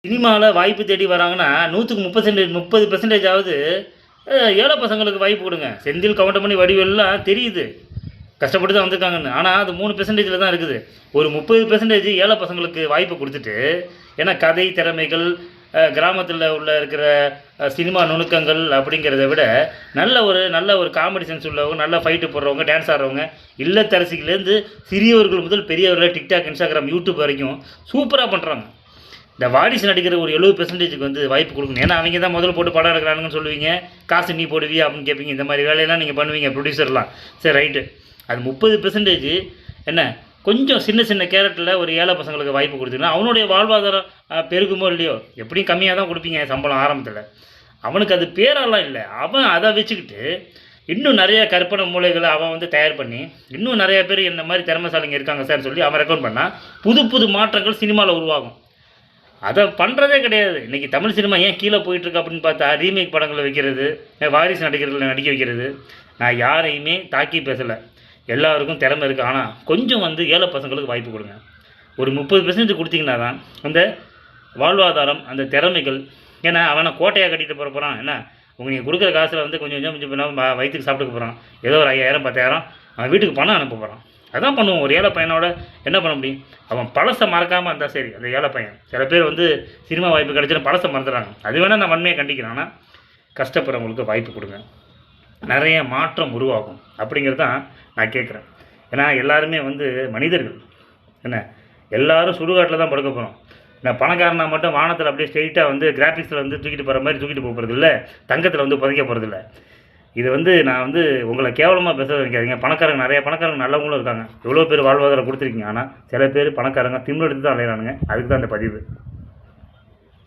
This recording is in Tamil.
சினிமாவில் வாய்ப்பு தேடி வராங்கன்னா 100க்கு 30% ஏழை பசங்களுக்கு வாய்ப்பு கொடுங்க. செந்தில், கவுண்டமணி, வடிவேலுலாம் தெரியுது கஷ்டப்பட்டு தான் வந்திருக்காங்கன்னு. ஆனால் அது 3%ல் தான் இருக்குது. ஒரு 30% ஏழை பசங்களுக்கு வாய்ப்பு கொடுத்துட்டு, ஏன்னா கதை திறமைகள், கிராமத்தில் இருக்கிற சினிமா நுணுக்கங்கள் அப்படிங்கிறத விட நல்ல ஒரு காமெடி சென்ஸ் உள்ளவங்க, நல்ல ஃபைட்டு போடுறவங்க, டான்ஸ் ஆடுறவங்க, இல்லத்தரசிகள்லேருந்து சிறியவர்கள் முதல் பெரியவர்கள், டிக்டாக், இன்ஸ்டாகிராம், யூடியூப் வரைக்கும் சூப்பராக பண்ணுறாங்க. இந்த வாரிசு நடிக்கிற ஒரு 70%க்கு வந்து வாய்ப்பு கொடுக்கணும். ஏன்னா அவங்க தான் முதல்ல போட்டு படம் எடுக்கிறானுங்கன்னு சொல்லுவீங்க. காசு நீ போடுவியா அப்படின்னு கேட்பீங்க. இந்த மாதிரி வேலையெல்லாம் நீங்கள் பண்ணுவீங்க ப்ரொடியூசர்லாம். சரி ரைட்டு. அது 30% என்ன கொஞ்சம் சின்ன சின்ன கேரக்டரில் ஒரு ஏழை பசங்களுக்கு வாய்ப்பு கொடுத்தீங்கன்னா அவனுடைய வாழ்வாதாரம் பெருகுமோ இல்லையோ, எப்படியும் கம்மியாக தான் கொடுப்பீங்க சம்பளம் ஆரம்பத்தில். அவனுக்கு அது பேரெல்லாம் இல்லை. அவன் அதை வச்சுக்கிட்டு இன்னும் நிறைய கற்பனை மூளைகளை அவன் வந்து தயார் பண்ணி, இன்னும் நிறைய பேர் என்ன மாதிரி திறமைசாலிங்க இருக்காங்க சார் சொல்லி அவன் ரெக்கமெண்ட் பண்ணால் புது புது மாற்றங்கள் சினிமாவில் உருவாகும். அதை பண்ணுறதே கிடையாது. இன்றைக்கி தமிழ் சினிமா ஏன் கீழே போயிட்டுருக்கு அப்படின்னு பார்த்தா, ரீமேக் படங்களை வைக்கிறது, வாரிசு நடிகர்களை நடிக்க வைக்கிறது. நான் யாரையுமே தாக்கி பேசலை. எல்லாருக்கும் திறமை இருக்குது. ஆனால் கொஞ்சம் வந்து ஏழை பசங்களுக்கு வாய்ப்பு கொடுங்க. ஒரு 30% கொடுத்தீங்கன்னா தான் அந்த வாழ்வாதாரம், அந்த திறமைகள். ஏன்னா அவனை கோட்டையாக கட்டிட்டு போகிறான். என்ன நீங்கள் கொடுக்குற காசில் வந்து கொஞ்சம் கொஞ்சம் வயிற்றுக்கு சாப்பிட்டுக்க போகிறான். ஏதோ ஒரு 5000 10,000 அவன் வீட்டுக்கு பணம் அனுப்ப போகிறான். அதான் பண்ணுவோம். ஒரு ஏழை பையனோட என்ன பண்ண முடியும்? அவன் பழசை மறக்காமல் இருந்தால் சரி. அந்த ஏழை பையன் சில பேர் வந்து சினிமா வாய்ப்பு கிடைச்சிடும் பழசை மறந்துடுறாங்க. அது வேணால் நான் வன்மையை கண்டிக்கிறேன். ஆனால் கஷ்டப்படுறவங்களுக்கு வாய்ப்பு கொடுங்க. நிறைய மாற்றம் உருவாகும் அப்படிங்கிறது தான் நான் கேட்குறேன். ஏன்னா எல்லாருமே வந்து மனிதர்கள். என்ன எல்லோரும் சுடுகாட்டில் தான் படுக்க போகிறோம். நான் பணக்காரனா மட்டும் வானத்தில் அப்படியே ஸ்ட்ரெயிட்டாக வந்து கிராஃபிக்ஸில் வந்து தூக்கிட்டு போகிற மாதிரி தூக்கிட்டு போக போகிறது இல்லை. தங்கத்தில் வந்து புதைக்க போகிறது இல்லை. இது வந்து நான் வந்து உங்களை கேவலமாக பேச வைக்காதீங்க. பணக்காரங்க நிறைய பணக்காரங்க நல்லவங்களும் இருக்காங்க. எவ்வளோ பேர் வாழ்வாதாரம் கொடுத்துருக்கீங்க. ஆனால் சில பேர் பணக்காரங்க திமிரெடுத்து தான் அலையிறானுங்க. அதுக்கு தான் அந்த பதிவு.